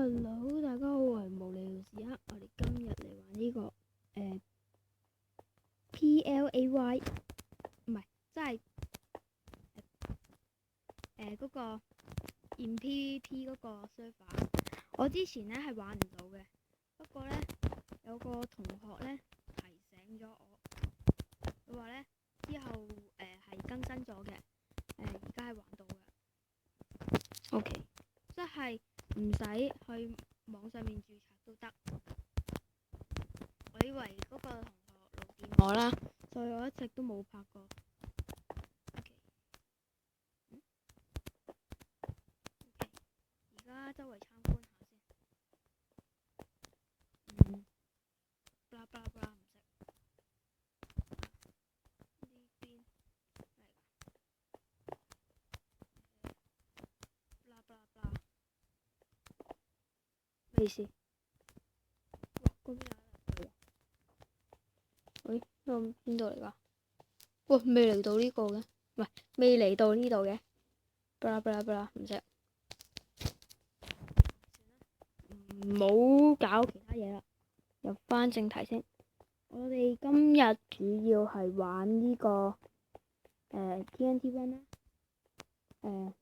Hello，大家好，我係無聊時刻，我哋今日嚟玩呢個PLAY，唔係，即係嗰個 in PVP 嗰個 server。我之前呢係玩唔到嘅，不過呢，有個同學呢提醒咗我，佢話呢之後係更新咗嘅，而家係玩到嘅。OK， 即係唔使去網上面註冊都得。我以為嗰個同學漏電我啦，所以我一直都冇拍過。OK， 而家周圍參觀下先。blah blah blah 唔識。呢邊咩㗎？blah blah blah 咩意思？哇，嗰邊有人喎。喂，呢個邊度嚟㗎？哇，未嚟到呢個嘅，唔係未嚟到呢度嘅。blah blah blah 唔識。唔好搞其他嘢啦，入翻正題先。我哋今日主要係玩呢個TNT Run 啦，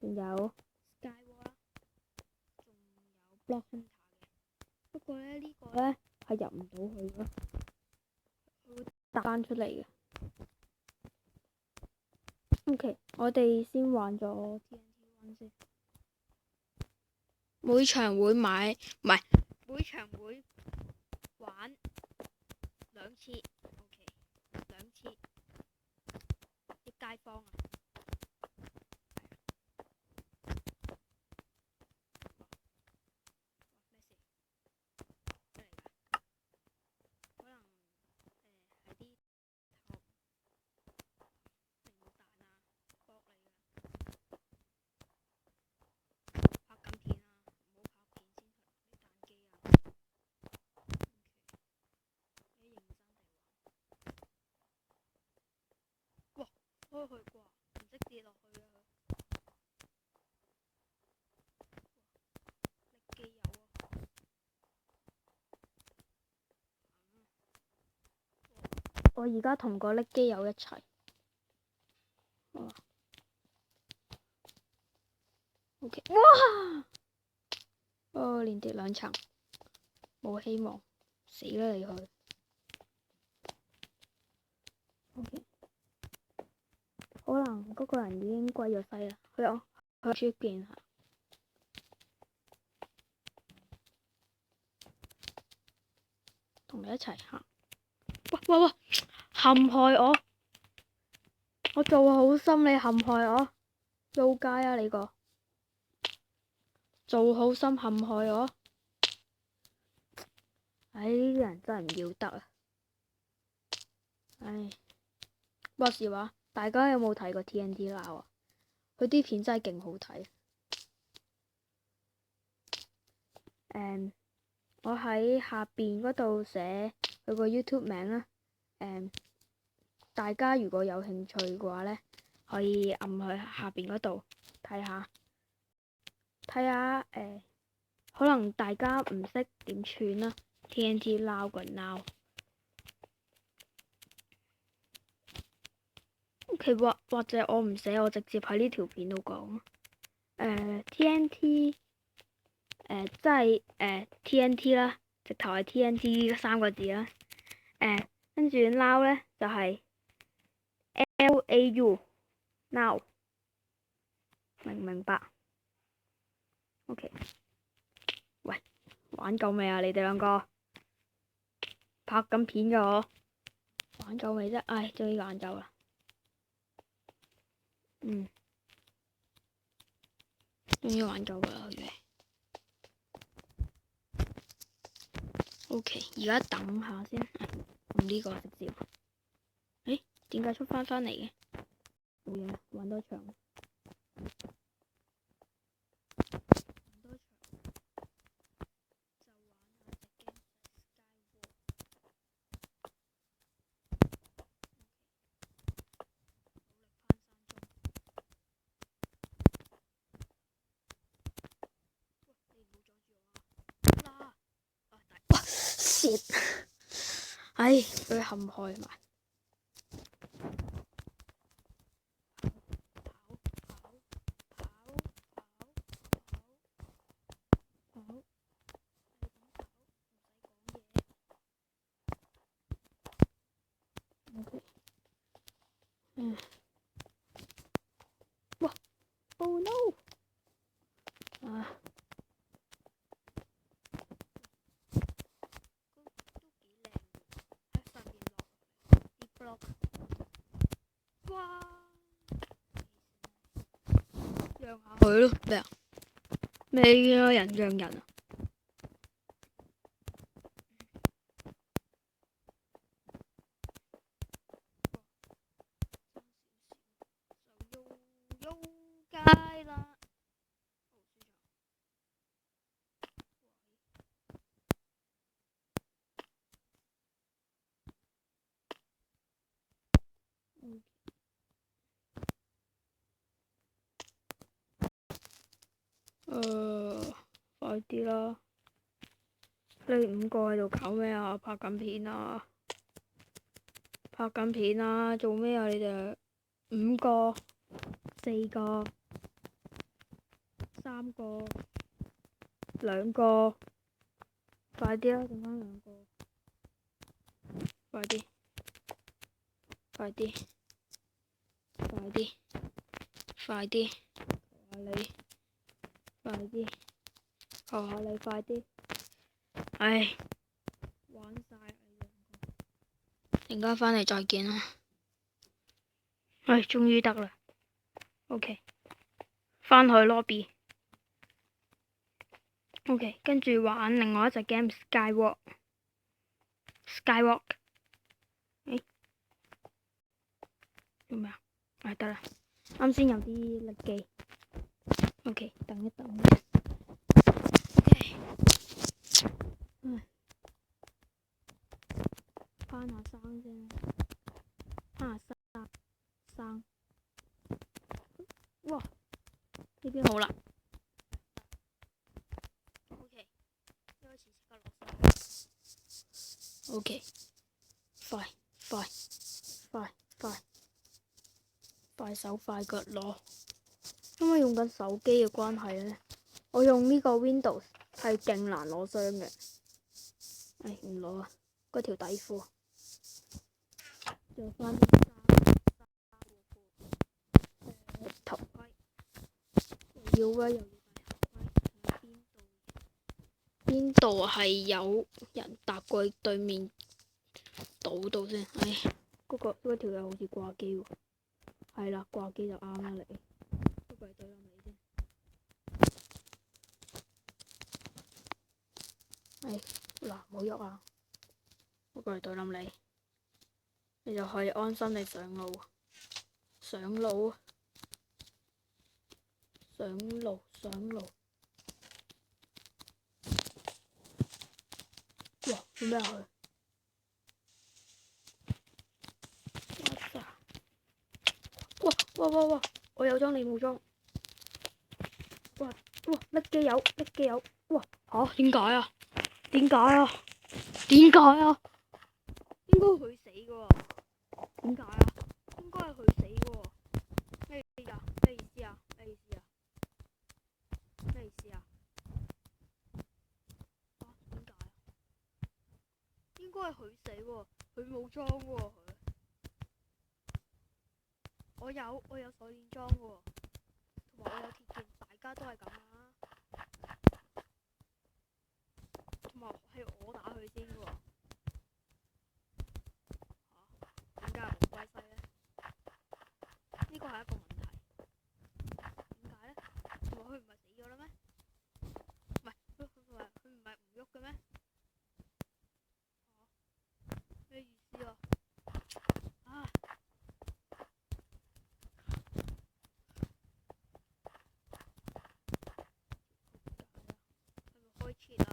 仲有 Skywall 啦，仲有 Block Hunter 嘅。不過咧呢個咧係入唔到去咯，佢會彈翻出嚟嘅。OK， 我哋先玩咗 TNT Run 先。每場會買，唔係每場會玩2次。OK， 2次。啲街坊啊，咩事？咩嚟㗎？可能係啲頭零彈啊，搏嚟㗎。拍緊片啊，唔好拍片先係啲彈機啊。你認真地玩。哇，開去啩，唔識跌落去啊佢。力機有啊。我而家同個力機友一齊。OK， 哇！哦，連跌2層，冇希望，死啦你去。OK， 可能嗰個人已經歸咗西啦，去出邊下。同你一齊行。哇！陷害我！我做好心，你陷害我，撈街啊你個！做好心陷害我。唉，呢啲人真係唔要得啊！唉，話時話，大家有冇睇過 TNT Now 啊？佢啲片真係勁好睇。我喺下邊嗰度寫佢個 YouTube 名啦。大家如果有興趣嘅話呢，可以按去下邊嗰度睇下。可能大家唔識點串啦。TNT Now 個 Now。OK， 或者我唔寫，我直接喺呢條片度講。TNT， 即係TNT 啦，直頭係 TNT 3個字啦。跟住 Now 呢就係 LAU Now， 明唔明白？OK， 喂，玩夠未啊？你哋兩個拍緊片嘅我，玩夠未啫？唉，終於玩夠啦。終於玩夠啦佢哋。OK， 而家等下先，用呢個直接。點解出翻嚟嘅？冇嘢，玩多場。shit！唉，俾佢陷害埋。哇 ！Oh no！ 啊！哇！讓下佢咯，咩啊？咩人讓人啊？就喐街啦！快啲啦！你5個喺度搞咩啊？拍緊片啊！拍緊片啊！做咩啊？你哋5個、4個、3個、2個，快啲啦！剩翻2個，快啲！快啲！快啲！快啲！求下你！快啲！求下你快啲！唉，玩晒你2個，陣間返嚟再見啦！唉，終於得啦。OK， 返去 lobby。OK， 跟住玩另外一隻 game Skywalk。誒，做咩啊？唉，得啦，啱先有啲力機。OK， 等一等。OK， 唉，攀下山啫，攀下山。哇！呢邊好啦。OK， 一開始即刻落山。OK， 快手快腳攞。因為用緊手機嘅關係呢，我用呢個 Windows 係勁難攞箱嘅。唉，唔攞啊！嗰條底褲，着翻啲頭盔，又要戴頭盔。邊度係有人搭過對面島度先？唉，嗰條友好似掛機喎。係啦，掛機就啱啦你。不過係對冧你啫。唉，嗱，唔好喐啊！不過係對冧你，你就可以安心地上路。上路。哇！做咩啊佢？哇！我有裝你冇裝。哇！甩機油！哇！吓？點解啊？應該佢死嘅喎。點解啊？應該係佢死嘅喎。咩意思啊？點解啊？應該係佢死喎，佢冇裝喎佢。我有手鏈裝嘅喎，同埋我有鐵劍，大家都係咁啦。同埋係我打佢先嘅喎。點解冇歸西呢？呢個係一個問題。點解呢？同埋佢唔係死咗啦咩？唔係，佢唔係唔喐嘅咩？咩意思啊？啊！係咪開切啊佢？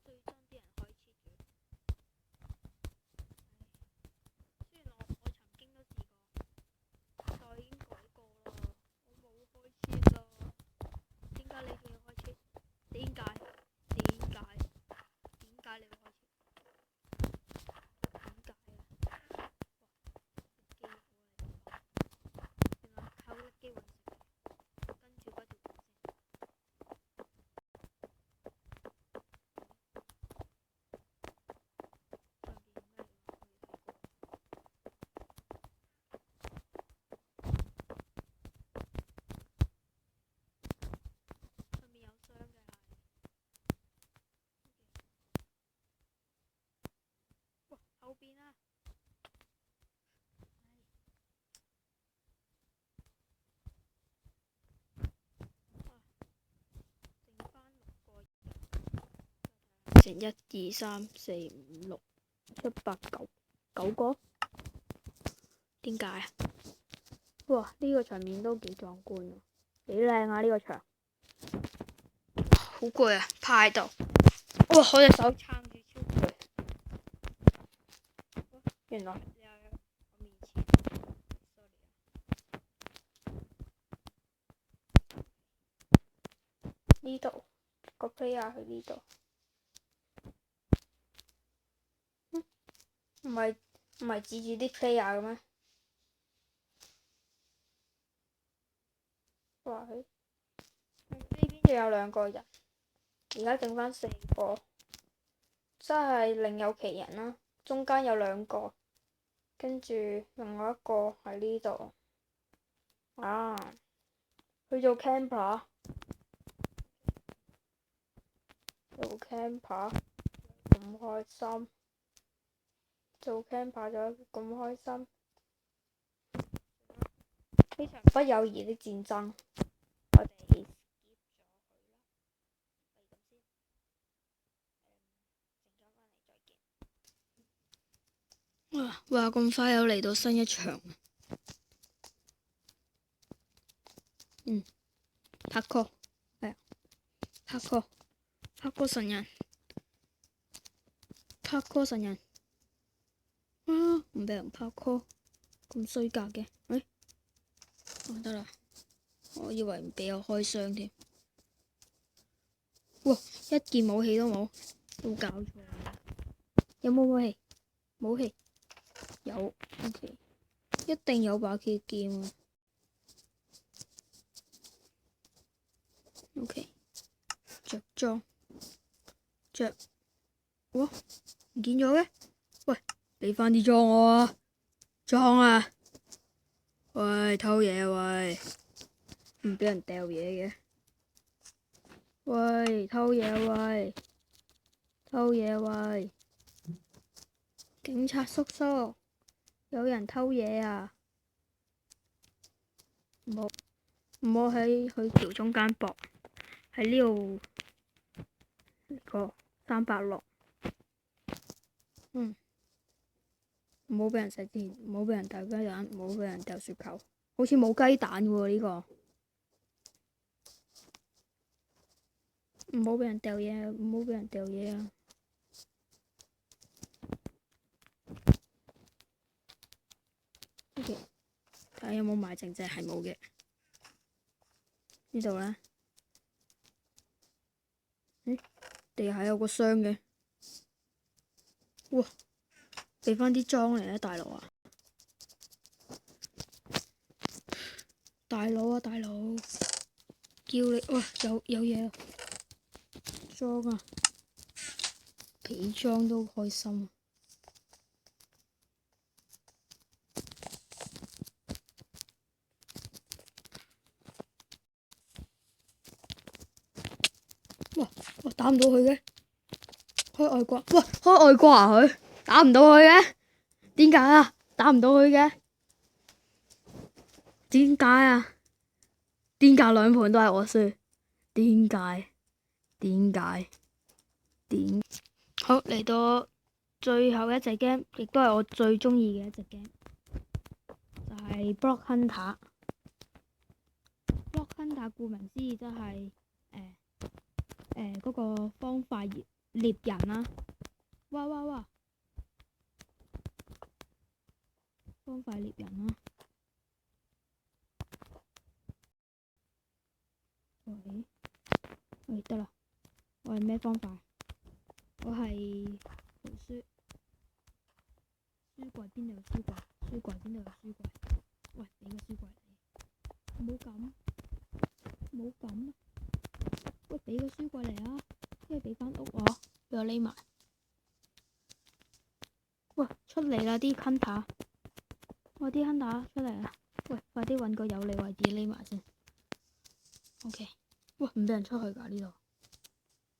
最憎啲人開切嘅。雖然我曾經都試過，但我已經改過啦。我成1、2、3、4、5、6、7、8、9個。點解啊？哇！呢個場面都幾壯觀啊，幾靚啊！呢個場好攰啊，趴喺度。哇！我隻手撐住超攰。原來你喺我面前。呢度個 player 去呢度。唔係指住啲 player 嘅咩？哇！呢邊仲有2個人，而家剩返4個，真係另有其人啦。中間有2個，跟住另外一個喺呢度。啊！去做 camper，做 camper 咁開心，做 camper 咗咁開心。呢場不友誼的戰爭，我哋 skip 咗佢啦。哇！咁快又嚟到新一場。Parkour，係啊，Parkour神人，Parkour神人。啊！唔俾人 Parkour，咁衰格嘅。得啦，我以為唔俾我開箱添。哇！一件武器都冇，冇搞錯啊！有冇武器？武器有 ，OK， 一定有把劍啊。OK， 着裝，哇！唔見咗嘅，喂，俾翻啲裝我啊！裝啊！喂，偷嘢喂，唔俾人掉嘢嘅。喂，偷嘢喂，偷嘢喂！警察叔叔，有人偷嘢啊！唔好喺佢橋中間搏，喺呢度呢個386。唔好俾人射箭，唔好俾人掉雞蛋，唔好俾人掉雪球。好似冇雞蛋喎呢個。唔好俾人掉嘢，唔好俾人掉嘢啊！OK，睇下有冇埋剩，係冇嘅。呢度呢？地下有個箱嘅。哇！俾翻啲裝嚟啊，大佬啊！大佬啊，大佬！叫你，哇！有嘢啊！裝啊！俾裝都開心。哇！打唔到佢嘅，開外掛。哇！開外掛啊佢，打唔到佢嘅，點解啊？打唔到佢嘅，點解啊？點解2盤都係我輸？點解？好，嚟到最後一隻 game， 亦都係我最中意嘅一隻 game， 就係 Block Hunter。Block Hunter 顧名思義，即係嗰個方塊獵人啦。哇！方塊獵人啦。喂，得啦，我係咩方塊？我係盤書。書櫃邊度有書櫃？書櫃邊度有書櫃？喂，俾個書櫃你。唔好咁。喂，俾個書櫃嚟啊！即係俾間屋我，俾我匿埋。喂，出嚟啦啲 hunter！喂，啲 hunter 出嚟啦！喂，快啲搵個有利位置匿埋先。OK。喂，唔俾人出去㗎呢度。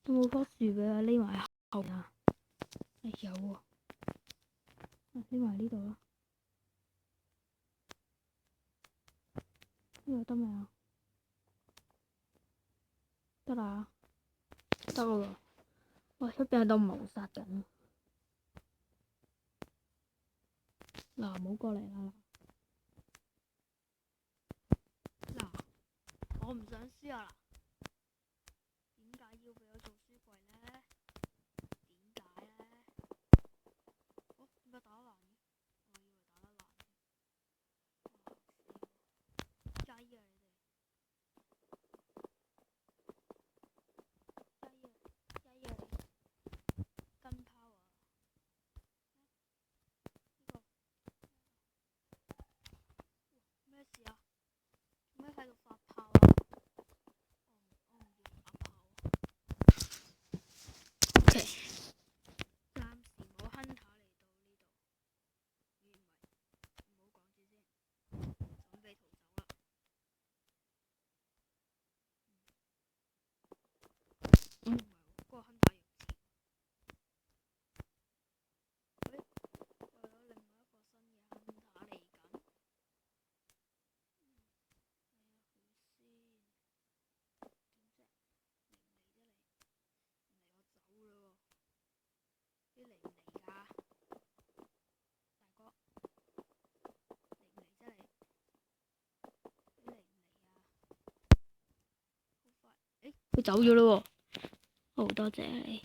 有冇棵樹俾我匿埋後啊？有喎。匿埋呢度啦。呢度得未啊？得啦。得咯喎。哇！出邊喺度謀殺緊。嗱，唔好過嚟啦！嗱，我唔想輸啊！點解要俾我做書櫃呢？點解呢？哦，點解打得爛嘅？我以為打得爛添。雞啊你哋！雞啊你！跟拋啊！呢個咩事啊？做咩喺度發炮啊？我唔要發炮啊！OK，暫時冇亨塔嚟到呢度。唔係，唔好講住先，準備逃走啦！唔係喎，嗰個亨塔要知。喂，我有另外一個新嘅亨塔嚟緊。點啫？嚟唔嚟啫你？你嚟唔嚟㗎？大哥，嚟唔嚟啫你？你嚟唔嚟啊？好快！誒，佢走咗咯喎！好多謝你。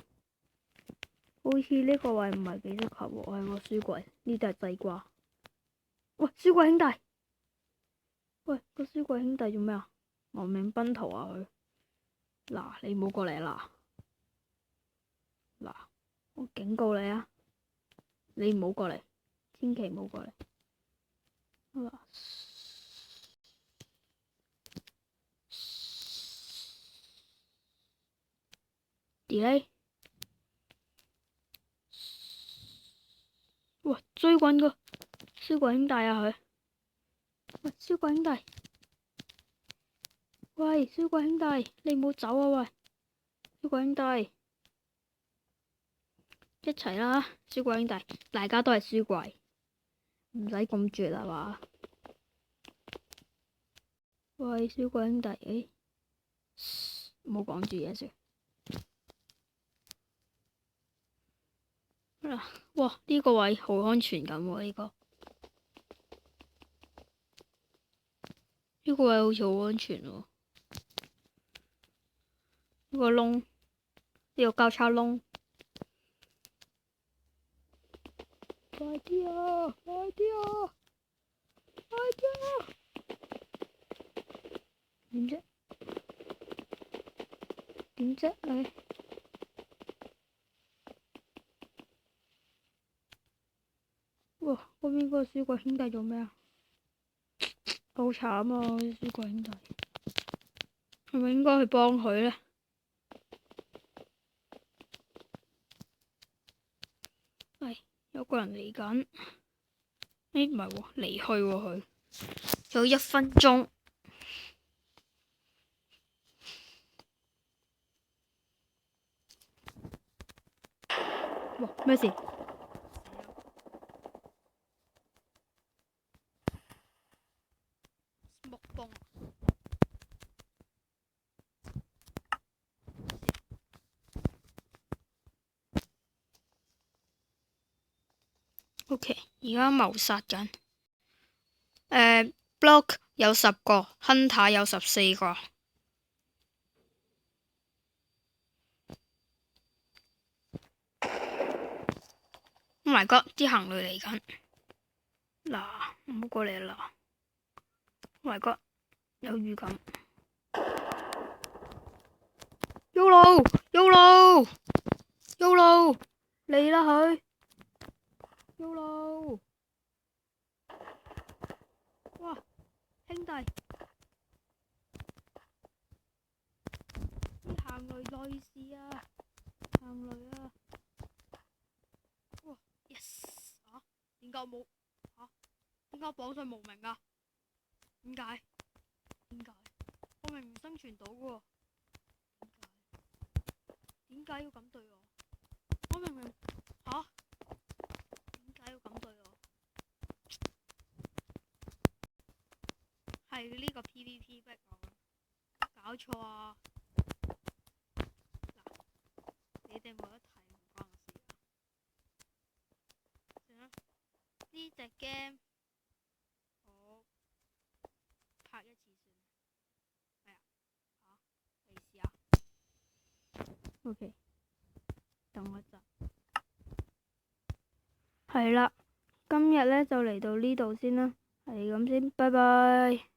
好似呢個位唔係幾適合喎，係個書櫃，呢度係西瓜。喂，書櫃兄弟！喂，個書櫃兄弟做咩啊？亡命奔逃啊佢！嗱，你唔好過嚟啦！嗱，我警告你啊！你唔好過嚟，千祈唔好過嚟。嗱，delay。哇，追滾個書櫃兄弟啊佢！喂，書櫃兄弟！喂，書櫃兄弟，你唔好走啊喂！書櫃兄弟，一齊啦！書櫃兄弟，大家都係書櫃，唔使咁絕啊嘛！喂，書櫃兄弟，唔好講住嘢先。哇，呢個位好安全感喎，呢個位好似好安全喎。呢個窿，呢個交叉窿。快啲啊！快啲啊！快啲啊！點啫？點啫？哇！嗰邊嗰個書櫃兄弟做咩啊？好慘啊！啲書櫃兄弟，係咪應該去幫佢呢？有個人嚟緊。唔係喎，離去喎佢。有1分鐘。哇！咩事？木崩。OK，而家謀殺緊。block 有10個，hunter 有14個。Oh my god！啲行雷嚟緊。嗱，唔好過嚟啦。Oh my god！有預感。YOLO！YOLO！YOLO！嚟啦佢。YOLO！哇，兄弟，啲行雷女士啊，行雷啊！哇 ，yes！ 啊？點解我冇？啊？點解我榜上無名啊？點解？點解？我明明生存到嘅喎。點解要咁對我？我明明吓？點解要咁對我？係呢個 PVP 逼我，搞錯啊！嗱，你哋冇得呢隻 game 我拍一次算。你試下。OK， 等我一陣。係啦，今日呢就嚟到呢度先啦，係咁先，拜拜。